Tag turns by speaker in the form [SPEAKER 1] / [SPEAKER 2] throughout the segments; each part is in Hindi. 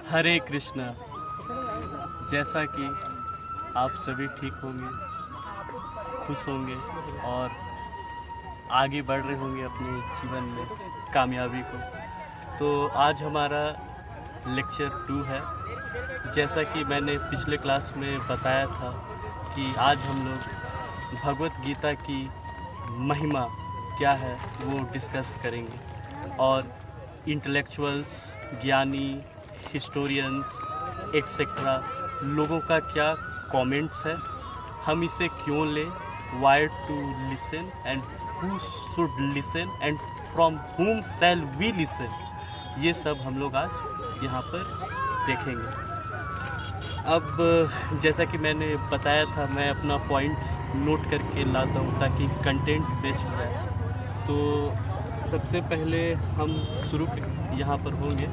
[SPEAKER 1] हरे कृष्णा। जैसा कि आप सभी ठीक होंगे, खुश होंगे और आगे बढ़ रहे होंगे अपने जीवन में कामयाबी को, तो आज हमारा लेक्चर 2 है। जैसा कि मैंने पिछले क्लास में बताया था कि आज हम लोग भगवत गीता की महिमा क्या है वो डिस्कस करेंगे और इंटेलेक्चुअल्स, ज्ञानी, हिस्टोरियंस एट्सेट्रा लोगों का क्या कमेंट्स है, हम इसे क्यों लें, why to listen and who should listen and from whom shall we listen, ये सब हम लोग आज यहाँ पर देखेंगे। अब जैसा कि मैंने बताया था, मैं अपना पॉइंट्स नोट करके लाता हूँ ताकि कंटेंट बेस्ड रहे। तो सबसे पहले हम शुरू यहाँ पर होंगे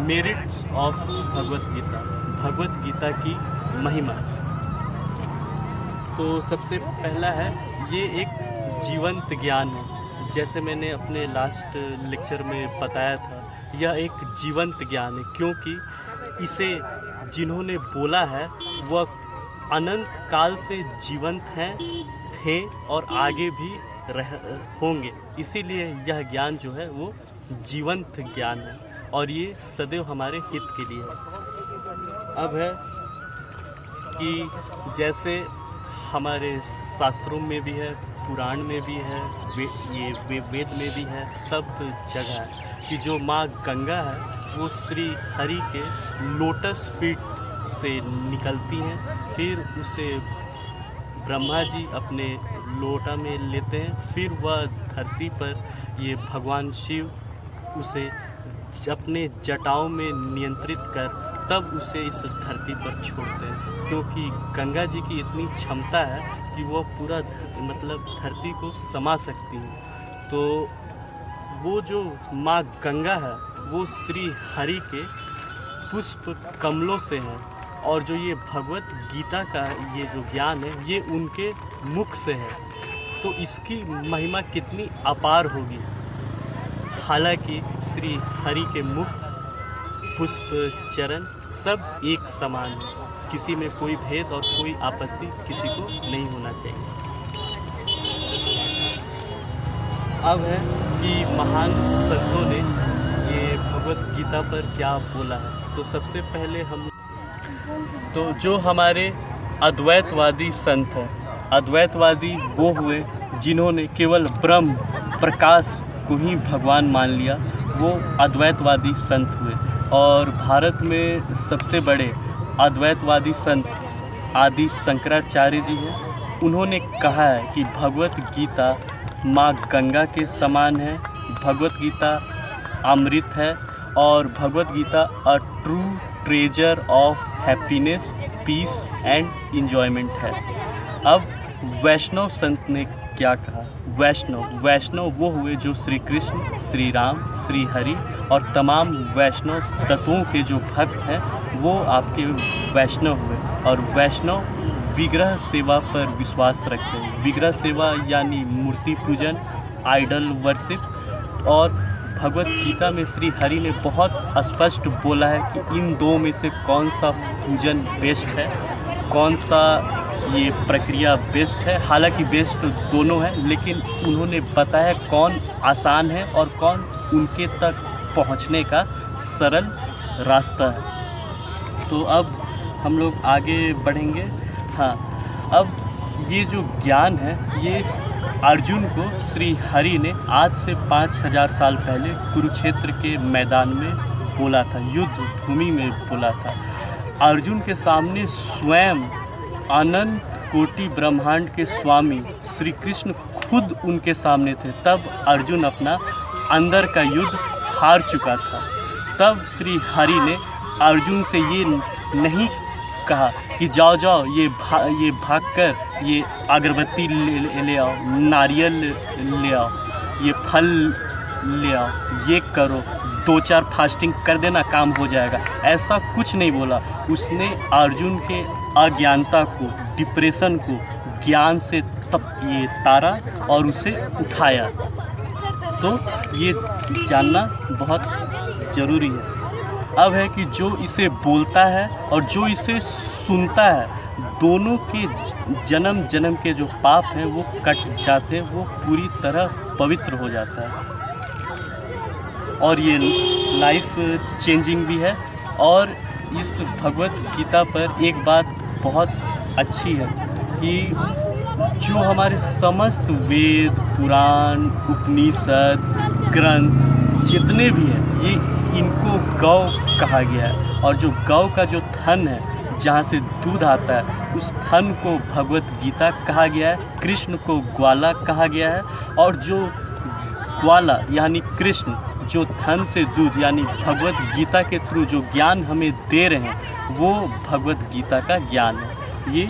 [SPEAKER 1] मेरिट्स ऑफ भगवत गीता, भगवत गीता की महिमा। तो सबसे पहला है, ये एक जीवंत ज्ञान है। जैसे मैंने अपने लास्ट लेक्चर में बताया था, यह एक जीवंत ज्ञान है क्योंकि इसे जिन्होंने बोला है वह अनंत काल से जीवंत हैं, थे और आगे भी होंगे। इसीलिए यह ज्ञान जो है वो जीवंत ज्ञान है और ये सदैव हमारे हित के लिए है। अब है कि जैसे हमारे शास्त्रों में भी है, पुराण में भी है, वेद में भी है, सब जगह है कि जो माँ गंगा है वो श्री हरि के लोटस फीट से निकलती हैं, फिर उसे ब्रह्मा जी अपने लोटा में लेते हैं, फिर वह धरती पर ये भगवान शिव उसे अपने जटाओं में नियंत्रित कर तब उसे इस धरती पर छोड़ते हैं, क्योंकि गंगा जी की इतनी क्षमता है कि वह पूरा मतलब धरती को समा सकती है। तो वो जो माँ गंगा है वो श्री हरि के पुष्प कमलों से है और जो ये भगवत गीता का ये जो ज्ञान है ये उनके मुख से है। तो इसकी महिमा कितनी अपार होगी। हालांकि श्री हरि के मुख, पुष्प, चरण सब एक समान है, किसी में कोई भेद और कोई आपत्ति किसी को नहीं होना चाहिए। अब है कि महान संतों ने ये भगवत गीता पर क्या बोला है। तो सबसे पहले हम तो जो हमारे अद्वैतवादी संत हैं, अद्वैतवादी वो हुए जिन्होंने केवल ब्रह्म प्रकाश को ही भगवान मान लिया, वो अद्वैतवादी संत हुए। और भारत में सबसे बड़े अद्वैतवादी संत आदि शंकराचार्य जी हैं। उन्होंने कहा है कि भगवत गीता माँ गंगा के समान है, भगवत गीता अमृत है और Bhagavad Gita a true treasure of happiness, peace and enjoyment है। अब वैष्णव संत ने क्या कहा। वैष्णव वो हुए जो श्री कृष्ण, श्री राम, श्री हरि और तमाम वैष्णव तत्वों के जो भक्त हैं वो आपके वैष्णव हुए। और वैष्णव विग्रह सेवा पर विश्वास रखते हैं। विग्रह सेवा यानी मूर्ति पूजन, आइडल वर्शिप। और भगवत गीता में श्री हरि ने बहुत स्पष्ट बोला है कि इन दो में से कौन सा पूजन बेस्ट है, कौन सा ये प्रक्रिया बेस्ट है। हालांकि बेस्ट दोनों है, लेकिन उन्होंने बताया कौन आसान है और कौन उनके तक पहुंचने का सरल रास्ता है। तो अब हम लोग आगे बढ़ेंगे। हाँ, अब ये जो ज्ञान है ये अर्जुन को श्री हरि ने आज से 5000 साल पहले कुरुक्षेत्र के मैदान में बोला था, युद्ध भूमि में बोला था। अर्जुन के सामने स्वयं अनंत कोटि ब्रह्मांड के स्वामी श्री कृष्ण खुद उनके सामने थे, तब अर्जुन अपना अंदर का युद्ध हार चुका था। तब श्री हरि ने अर्जुन से ये नहीं कहा कि जाओ ये भागकर ये अगरबत्ती ले आओ, नारियल ले आओ, ये फल ले आओ, ये करो, 2-4 फास्टिंग कर देना काम हो जाएगा। ऐसा कुछ नहीं बोला। उसने अर्जुन के अज्ञानता को, डिप्रेशन को ज्ञान से ये तारा और उसे उठाया। तो ये जानना बहुत ज़रूरी है। अब है कि जो इसे बोलता है और जो इसे सुनता है, दोनों के जन्म जन्म के जो पाप हैं वो कट जाते हैं, वो पूरी तरह पवित्र हो जाता है। और ये लाइफ चेंजिंग भी है। और इस भगवत गीता पर एक बात बहुत अच्छी है कि जो हमारे समस्त वेद, पुराण, उपनिषद, ग्रंथ जितने भी हैं, ये इनको गौ कहा गया है। और जो गौ का जो थन है, जहाँ से दूध आता है, उस थन को भगवत गीता कहा गया है। कृष्ण को ग्वाला कहा गया है। और जो ग्वाला यानी कृष्ण, जो थन से दूध यानी भगवत गीता के थ्रू जो ज्ञान हमें दे रहे हैं, वो भगवत गीता का ज्ञान है। ये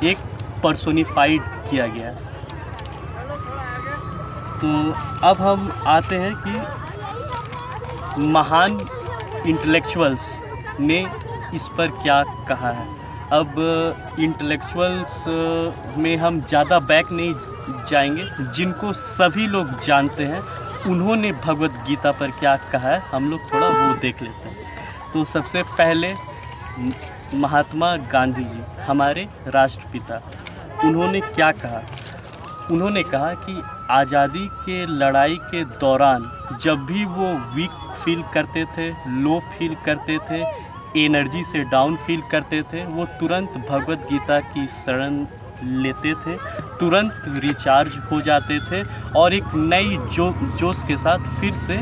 [SPEAKER 1] एक पर्सोनिफाइड किया गया है। तो अब हम आते हैं कि महान इंटेलेक्चुअल्स ने इस पर क्या कहा है। अब इंटेलेक्चुअल्स में हम ज़्यादा बैक नहीं जाएंगे, जिनको सभी लोग जानते हैं, उन्होंने भगवत गीता पर क्या कहा है, हम लोग थोड़ा वो देख लेते हैं। तो सबसे पहले महात्मा गांधी जी, हमारे राष्ट्रपिता, उन्होंने क्या कहा। उन्होंने कहा कि आज़ादी के लड़ाई के दौरान जब भी वो वीक फील करते थे, लो फील करते थे, एनर्जी से डाउन फील करते थे, वो तुरंत भगवत गीता की शरण लेते थे, तुरंत रिचार्ज हो जाते थे और एक नई जोश के साथ फिर से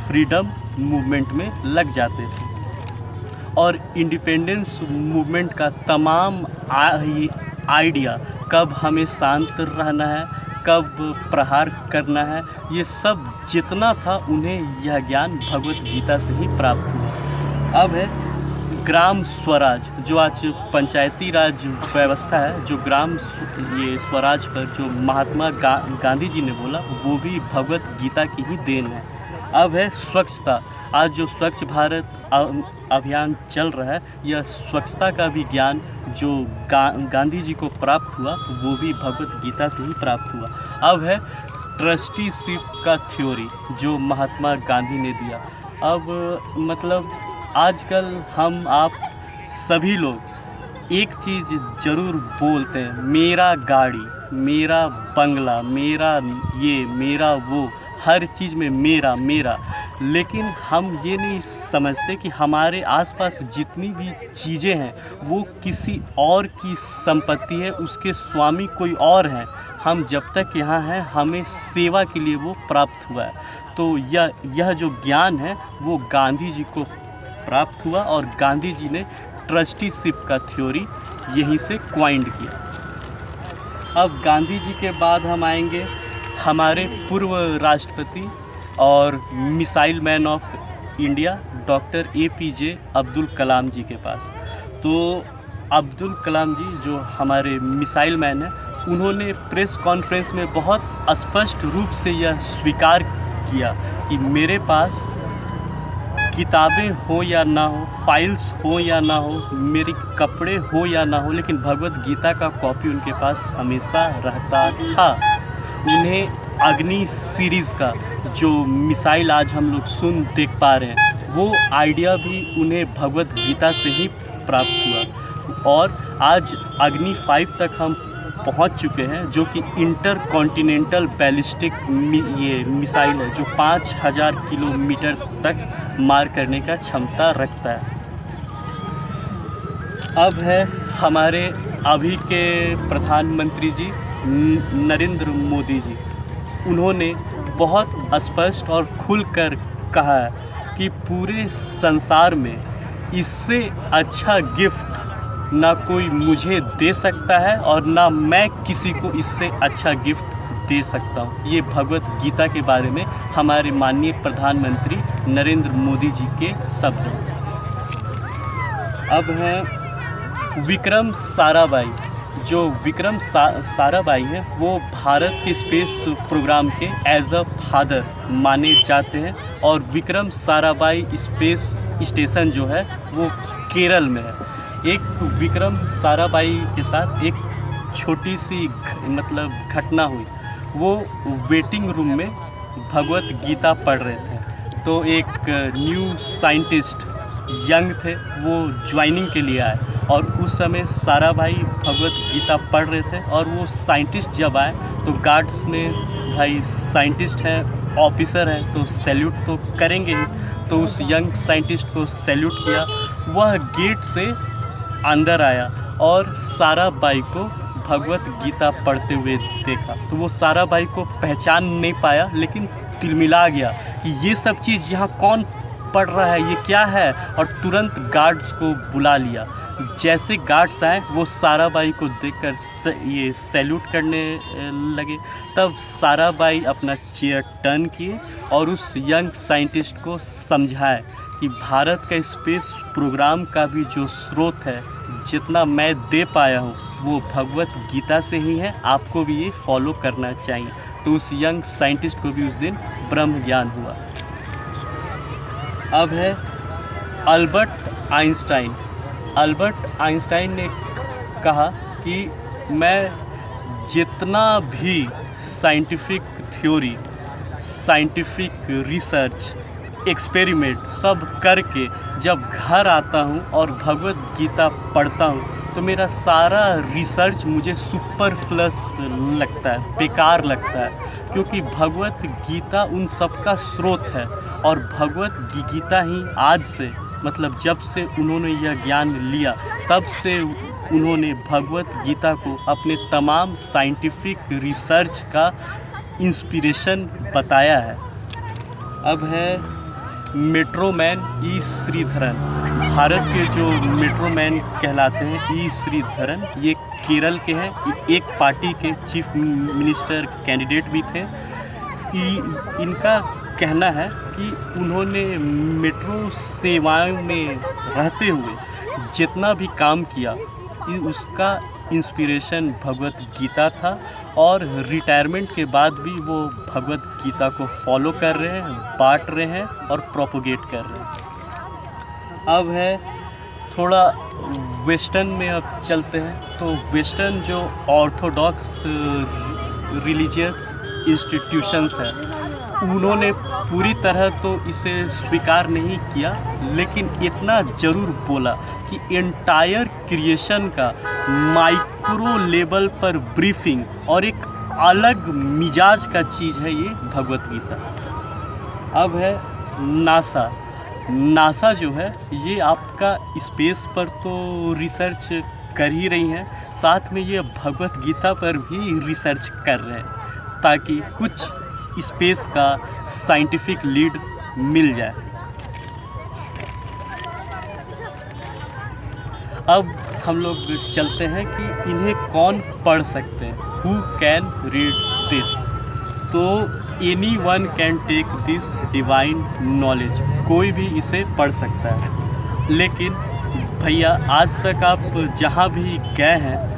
[SPEAKER 1] फ्रीडम मूवमेंट में लग जाते थे। और इंडिपेंडेंस मूवमेंट का तमाम आइडिया, कब हमें शांत रहना है, कब प्रहार करना है, ये सब जितना था उन्हें यह ज्ञान भगवत गीता से ही प्राप्त हुआ। अब है ग्राम स्वराज, जो आज पंचायती राज व्यवस्था है, जो ये स्वराज पर जो महात्मा गांधी जी ने बोला, वो भी भगवत गीता की ही देन है। अब है स्वच्छता, आज जो स्वच्छ भारत अभियान चल रहा है, यह स्वच्छता का भी ज्ञान जो गांधी जी को प्राप्त हुआ, वो भी भगवत गीता से ही प्राप्त हुआ। अब है ट्रस्टीशिप का थ्योरी, जो महात्मा गांधी ने दिया। अब मतलब आजकल हम आप सभी लोग एक चीज़ ज़रूर बोलते हैं, मेरा गाड़ी, मेरा बंगला, मेरा ये, मेरा वो, हर चीज़ में मेरा मेरा। लेकिन हम ये नहीं समझते कि हमारे आसपास जितनी भी चीज़ें हैं वो किसी और की संपत्ति है, उसके स्वामी कोई और हैं। हम जब तक यहाँ हैं, हमें सेवा के लिए वो प्राप्त हुआ है। तो यह जो ज्ञान है वो गांधी जी को प्राप्त हुआ और गांधी जी ने ट्रस्टीशिप का थ्योरी यहीं से क्वाइंड किया। अब गांधी जी के बाद हम आएंगे हमारे पूर्व राष्ट्रपति और missile man of India doctor APJ Abdul Kalam ji के पास। तो अब्दुल कलाम जी जो हमारे मिसाइल मैन हैं, उन्होंने प्रेस कॉन्फ्रेंस में बहुत स्पष्ट रूप से यह स्वीकार किया कि मेरे पास किताबें हो या ना हो, फाइल्स हो या ना हो, मेरे कपड़े हो या ना हो, लेकिन भगवत गीता का कॉपी उनके पास हमेशा रहता था। उन्हें अग्नि सीरीज़ का जो मिसाइल आज हम लोग देख पा रहे हैं, वो आइडिया भी उन्हें भगवत गीता से ही प्राप्त हुआ। और आज अग्नि 5 तक हम पहुंच चुके हैं, जो कि इंटर कॉन्टिनेंटल बैलिस्टिक ये मिसाइल है, जो 5000 किलोमीटर तक मार करने का क्षमता रखता है। अब है हमारे अभी के प्रधानमंत्री जी नरेंद्र मोदी जी, उन्होंने बहुत स्पष्ट और खुलकर कहा है कि पूरे संसार में इससे अच्छा गिफ्ट ना कोई मुझे दे सकता है और ना मैं किसी को इससे अच्छा गिफ्ट दे सकता हूँ। ये भगवत गीता के बारे में हमारे माननीय प्रधानमंत्री नरेंद्र मोदी जी के शब्द हैं। अब हैं विक्रम साराभाई। जो विक्रम साराभाई हैं, वो भारत के स्पेस प्रोग्राम के एज अ फादर माने जाते हैं। और विक्रम साराभाई स्पेस स्टेशन जो है वो केरल में है। एक विक्रम साराभाई के साथ एक छोटी सी घटना हुई। वो वेटिंग रूम में भगवत गीता पढ़ रहे थे, तो एक न्यू साइंटिस्ट यंग थे, वो ज्वाइनिंग के लिए आए और उस समय साराभाई भगवत गीता पढ़ रहे थे। और वो साइंटिस्ट जब आए तो गार्ड्स ने, भाई साइंटिस्ट हैं, ऑफिसर हैं, तो सैल्यूट तो करेंगे ही। तो उस यंग साइंटिस्ट को सैल्यूट किया। वह गेट से अंदर आया और साराभाई को भगवत गीता पढ़ते हुए देखा। तो वो साराभाई को पहचान नहीं पाया, लेकिन तिलमिला गया कि ये सब चीज़ यहाँ कौन पढ़ रहा है, ये क्या है, और तुरंत गार्ड्स को बुला लिया। जैसे गार्ड्स आए वो साराभाई को देखकर ये सैल्यूट करने लगे। तब साराभाई अपना चेयर टर्न किए और उस यंग साइंटिस्ट को समझाए कि भारत का स्पेस प्रोग्राम का भी जो स्रोत है, जितना मैं दे पाया हूँ वो भगवत गीता से ही है, आपको भी ये फॉलो करना चाहिए। तो उस यंग साइंटिस्ट को भी उस दिन ब्रह्म ज्ञान हुआ। अब है अल्बर्ट आइंस्टाइन। अल्बर्ट आइंस्टाइन ने कहा कि मैं जितना भी scientific theory, scientific research, experiment सब करके जब घर आता हूँ और भगवत गीता पढ़ता हूँ तो मेरा सारा रिसर्च मुझे सुपरफ्लस लगता है, बेकार लगता है, क्योंकि भगवत गीता उन सब का स्रोत है। और भगवत गीता ही आज से, मतलब जब से उन्होंने यह ज्ञान लिया तब से उन्होंने भगवत गीता को अपने तमाम साइंटिफिक रिसर्च का इंस्पिरेशन बताया है। अब है मेट्रो मैन ई श्रीधरन। भारत के जो मेट्रो मैन कहलाते हैं ई श्रीधरन, ये केरल के हैं। एक पार्टी के चीफ मिनिस्टर कैंडिडेट भी थे। इनका कहना है कि उन्होंने मेट्रो सेवाओं में रहते हुए जितना भी काम किया उसका इंस्पिरेशन भगवत गीता था, और रिटायरमेंट के बाद भी वो भगवत गीता को फॉलो कर रहे हैं, बांट रहे हैं और प्रोपोगेट कर रहे हैं। अब है थोड़ा वेस्टर्न में अब चलते हैं। तो वेस्टर्न जो ऑर्थोडॉक्स रिलीजियस इंस्टीट्यूशंस हैं, उन्होंने पूरी तरह तो इसे स्वीकार नहीं किया, लेकिन इतना ज़रूर बोला कि एंटायर क्रिएशन का माइक्रो लेवल पर ब्रीफिंग और एक अलग मिजाज का चीज़ है ये भगवत गीता। अब है नासा। नासा जो है ये आपका स्पेस पर तो रिसर्च कर ही रही हैं, साथ में ये भगवत गीता पर भी रिसर्च कर रहे हैं ताकि कुछ स्पेस का साइंटिफिक लीड मिल जाए। अब हम लोग चलते हैं कि इन्हें कौन पढ़ सकते हैं, हु कैन रीड दिस। तो anyone can take this divine knowledge, कोई भी इसे पढ़ सकता है। लेकिन भैया आज तक आप जहाँ भी गए हैं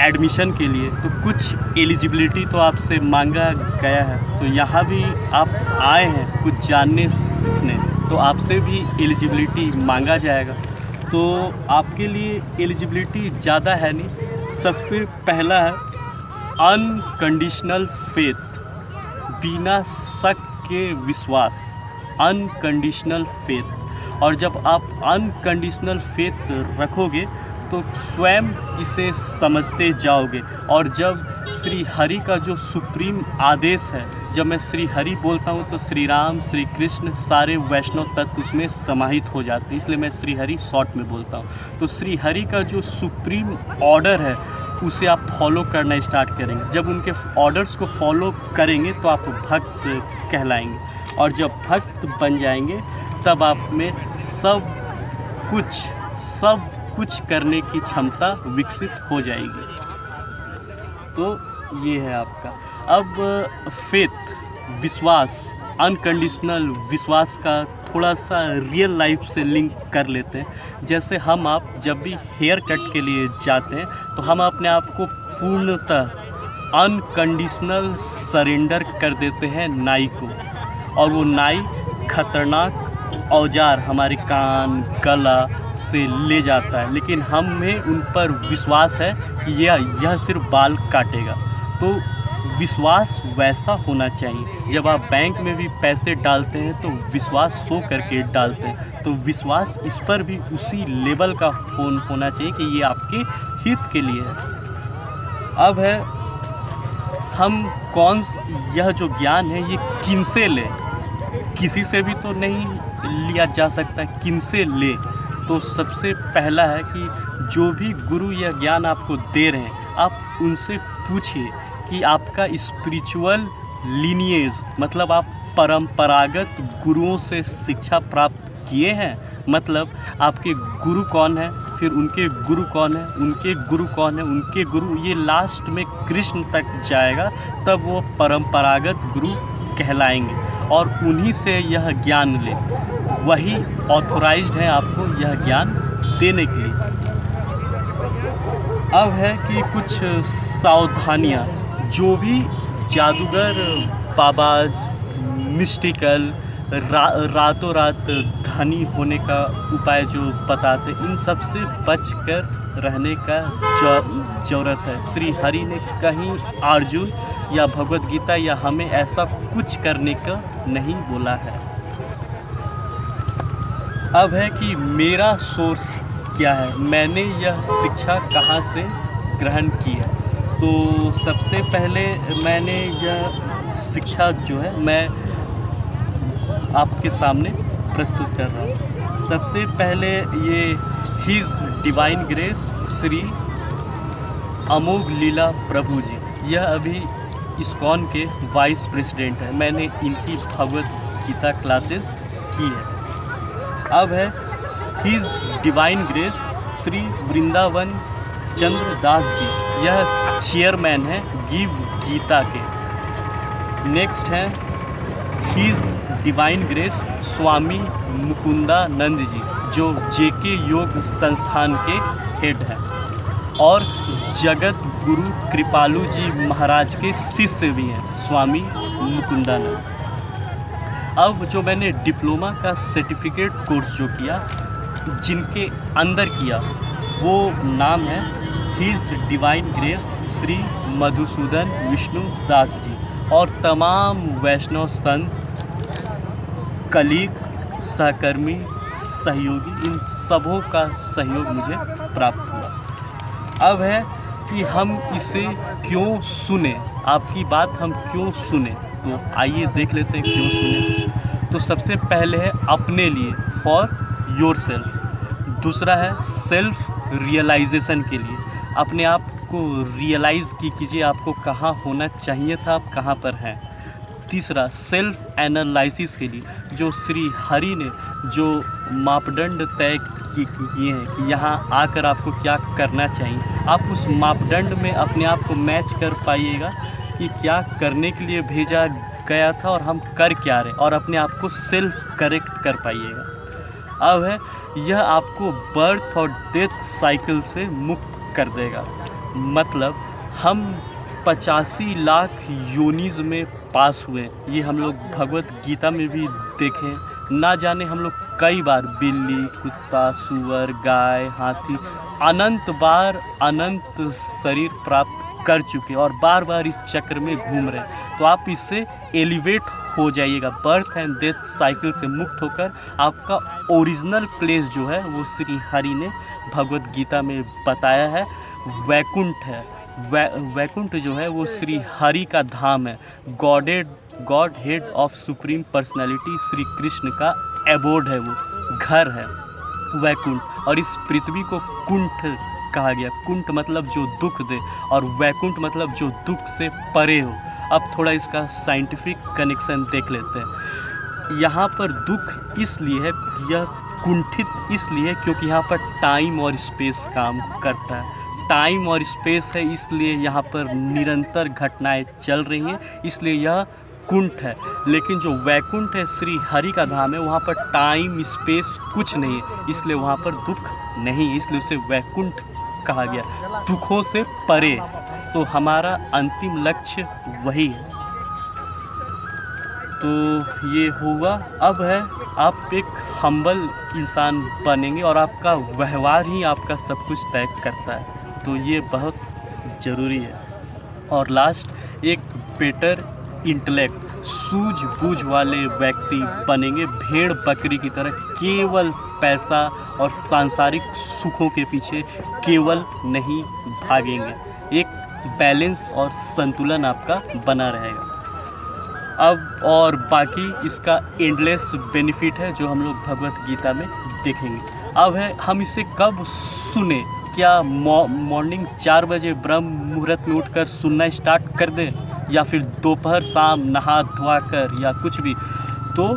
[SPEAKER 1] एडमिशन के लिए तो कुछ एलिजिबिलिटी तो आपसे मांगा गया है। तो यहाँ भी आप आए हैं कुछ जानने सीखने, तो आपसे भी एलिजिबिलिटी मांगा जाएगा। तो आपके लिए एलिजिबिलिटी ज़्यादा है नहीं। सबसे पहला है अनकंडीशनल फेथ, बिना शक के विश्वास, अनकंडीशनल फेथ। और जब आप अनकंडीशनल फेथ रखोगे तो स्वयं इसे समझते जाओगे। और जब श्री हरि का जो सुप्रीम आदेश है, जब मैं श्री हरि बोलता हूँ तो श्री राम, श्री कृष्ण, सारे वैष्णव तत्व उसमें समाहित हो जाते हैं, इसलिए मैं श्री हरि शॉर्ट में बोलता हूँ। तो श्री हरि का जो सुप्रीम ऑर्डर है उसे आप फॉलो करना स्टार्ट करेंगे। जब उनके ऑर्डर्स को फॉलो करेंगे तो आप भक्त कहलाएंगे, और जब भक्त बन जाएंगे तब आप में सब कुछ करने की क्षमता विकसित हो जाएगी। तो ये है आपका। अब फेथ, विश्वास, अनकंडीशनल विश्वास का थोड़ा सा रियल लाइफ से लिंक कर लेते हैं। जैसे हम आप जब भी हेयर कट के लिए जाते हैं तो हम अपने आप को पूर्णतः अनकंडीशनल सरेंडर कर देते हैं नाई को, और वो नाई खतरनाक औजार हमारे कान, गला से ले जाता है, लेकिन हमें उन पर विश्वास है कि यह सिर्फ बाल काटेगा। तो विश्वास वैसा होना चाहिए। जब आप बैंक में भी पैसे डालते हैं तो विश्वास शो करके डालते हैं, तो विश्वास इस पर भी उसी लेवल का होना चाहिए कि ये आपके हित के लिए है। अब है हम यह जो ज्ञान है ये किन से लें? किसी से भी तो नहीं लिया जा सकता, किन से ले? तो सबसे पहला है कि जो भी गुरु यह ज्ञान आपको दे रहे हैं, आप उनसे पूछिए कि आपका स्पिरिचुअल लीनिएज, मतलब आप परंपरागत गुरुओं से शिक्षा प्राप्त किए हैं, मतलब आपके गुरु कौन है, फिर उनके गुरु कौन है, उनके गुरु कौन है, उनके गुरु, ये लास्ट में कृष्ण तक जाएगा, तब वो परंपरागत गुरु कहलाएंगे और उन्हीं से यह ज्ञान ले। वही ऑथोराइज्ड है आपको यह ज्ञान देने के लिए। अब है कि कुछ सावधानियाँ। जो भी जादूगर, बाबाज, मिस्टिकल, रातों रात धनी होने का उपाय जो बताते, इन सब से बच कर रहने का ज़रूरत है। श्री हरि ने कहीं अर्जुन या भगवत गीता या हमें ऐसा कुछ करने का नहीं बोला है। अब है कि मेरा सोर्स क्या है, मैंने यह शिक्षा कहाँ से ग्रहण की है। तो सबसे पहले मैंने यह शिक्षा जो है मैं आपके सामने प्रस्तुत कर रहा हूँ। सबसे पहले ये हिज डिवाइन ग्रेस श्री अमोघ लीला प्रभु जी, यह अभी इस्कॉन के वाइस प्रेसिडेंट है। मैंने इनकी भगवत गीता क्लासेस की है। अब है his divine grace Shri Vrindavan Chandra Das ji, यह चेयरमैन है गिव गीता के। नेक्स्ट है his divine grace Swami Mukundananda ji, जो जेके योग संस्थान के हेड हैं और जगत गुरु कृपालु जी महाराज के शिष्य भी हैं, स्वामी मुकुंदानंद। अब जो मैंने डिप्लोमा का सर्टिफिकेट कोर्स जो किया, जिनके अंदर किया, वो नाम है his divine grace Shri Madhusudan Vishnu Das ji और तमाम वैष्णव संत, कलीग, सहकर्मी, सहयोगी, इन सबों का सहयोग मुझे प्राप्त हुआ। अब है कि हम इसे क्यों सुने, आपकी बात हम क्यों सुने, तो आइए देख लेते हैं क्यों सुने। तो सबसे पहले है अपने लिए, फॉर योरसेल्फ। दूसरा है सेल्फ रियलाइजेशन के लिए, अपने आप को रियलाइज़ कीजिए आपको कहाँ होना चाहिए था, आप कहाँ पर हैं। तीसरा सेल्फ एनालिसिस के लिए, जो श्री हरि ने जो मापदंड तय किए हैं कि यहाँ आकर आपको क्या करना चाहिए, आप उस मापदंड में अपने आप को मैच कर पाइएगा कि क्या करने के लिए भेजा गया था और हम कर क्या रहे, और अपने आप को सेल्फ करेक्ट कर पाइएगा। अब है यह आपको बर्थ और डेथ साइकिल से मुक्त कर देगा। मतलब हम 85 लाख योनिज में पास हुए, ये हम लोग भगवत गीता में भी देखें। ना जाने हम लोग कई बार बिल्ली, कुत्ता, सूअर, गाय, हाथी, अनंत बार अनंत शरीर प्राप्त कर चुके और बार बार इस चक्र में घूम रहे हैं। तो आप इससे एलिवेट हो जाइएगा, बर्थ एंड डेथ साइकिल से मुक्त होकर आपका ओरिजिनल प्लेस जो है वो श्री हरि ने भगवत गीता में बताया है, वैकुंठ है। वैकुंठ जो है वो श्री हरि का धाम है, God head of supreme personality Shri Krishna का एबोर्ड है, वो घर है वैकुंठ। और इस पृथ्वी को कुंठ कहा गया। कुंठ मतलब जो दुख दे और वैकुंठ मतलब जो दुख से परे हो। अब थोड़ा इसका साइंटिफिक कनेक्शन देख लेते हैं। यहाँ पर दुख इसलिए है, यह कुंठित इसलिए है क्योंकि यहाँ पर टाइम और स्पेस काम करता है। टाइम और स्पेस है इसलिए यहाँ पर निरंतर घटनाएं चल रही हैं, इसलिए यह कुंठ है। लेकिन जो वैकुंठ है श्री हरि का धाम है, वहाँ पर टाइम स्पेस कुछ नहीं है, इसलिए वहाँ पर दुख नहीं, इसलिए उसे वैकुंठ कहा गया, दुखों से परे। तो हमारा अंतिम लक्ष्य वही है। तो ये हुआ। अब है आप एक हम्बल इंसान बनेंगे और आपका व्यवहार ही आपका सब कुछ तय करता है, तो ये बहुत ज़रूरी है। और लास्ट एक बेटर इंटेलेक्ट, सूझबूझ वाले व्यक्ति बनेंगे। भेड़ बकरी की तरह केवल पैसा और सांसारिक सुखों के पीछे केवल नहीं भागेंगे। एक बैलेंस और संतुलन आपका बना रहेगा। अब और बाकी इसका एंडलेस बेनिफिट है जो हम लोग भगवत गीता में देखेंगे। अब है हम इसे कब सुने, क्या मॉर्निंग 4 बजे ब्रह्म मुहूर्त में उठकर सुनना स्टार्ट कर दें, या फिर दोपहर शाम नहा धोआ कर, या कुछ भी। तो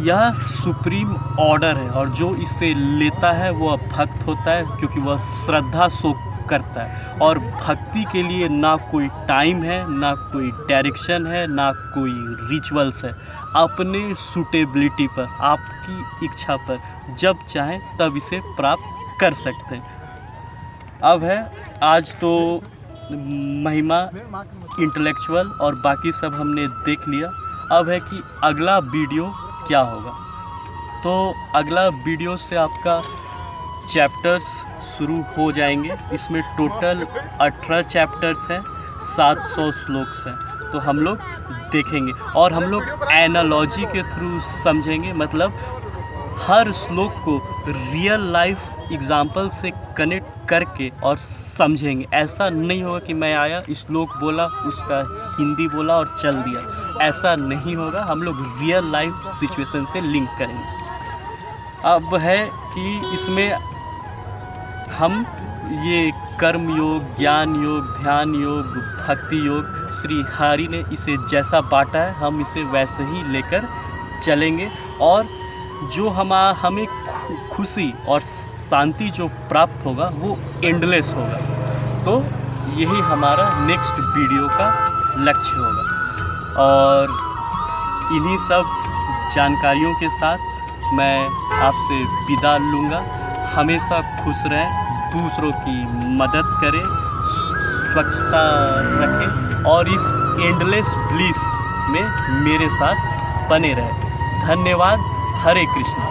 [SPEAKER 1] यह सुप्रीम ऑर्डर है, और जो इसे लेता है वह भक्त होता है, क्योंकि वह श्रद्धा शो करता है। और भक्ति के लिए ना कोई टाइम है, ना कोई डायरेक्शन है, ना कोई रिचुअल्स है। अपने सूटेबिलिटी पर, आपकी इच्छा पर जब चाहें तब इसे प्राप्त कर सकते हैं। अब है आज तो महिमा, इंटेलेक्चुअल और बाकी सब हमने देख लिया। अब है कि अगला वीडियो क्या होगा। तो अगला वीडियो से आपका चैप्टर्स शुरू हो जाएंगे। इसमें टोटल 18 चैप्टर्स हैं, 700 श्लोक्स हैं। तो हम लोग देखेंगे और हम लोग एनालॉजी के थ्रू समझेंगे, मतलब हर श्लोक को रियल लाइफ एग्जाम्पल से कनेक्ट करके और समझेंगे। ऐसा नहीं होगा कि मैं आया, श्लोक बोला, उसका हिंदी बोला और चल दिया, ऐसा नहीं होगा। हम लोग रियल लाइफ सिचुएशन से लिंक करेंगे। अब है कि इसमें हम ये कर्म योग, ज्ञान योग, ध्यान योग, भक्ति योग, श्री हरि ने इसे जैसा बांटा है हम इसे वैसे ही लेकर चलेंगे। और जो हमें खुशी और शांति जो प्राप्त होगा वो एंडलेस होगा। तो यही हमारा नेक्स्ट वीडियो का लक्ष्य होगा। और इन्हीं सब जानकारियों के साथ मैं आपसे विदा लूँगा। हमेशा खुश रहें, दूसरों की मदद करें, स्वच्छता रखें और इस एंडलेस ब्लिस में मेरे साथ बने रहें। धन्यवाद। हरे कृष्णा।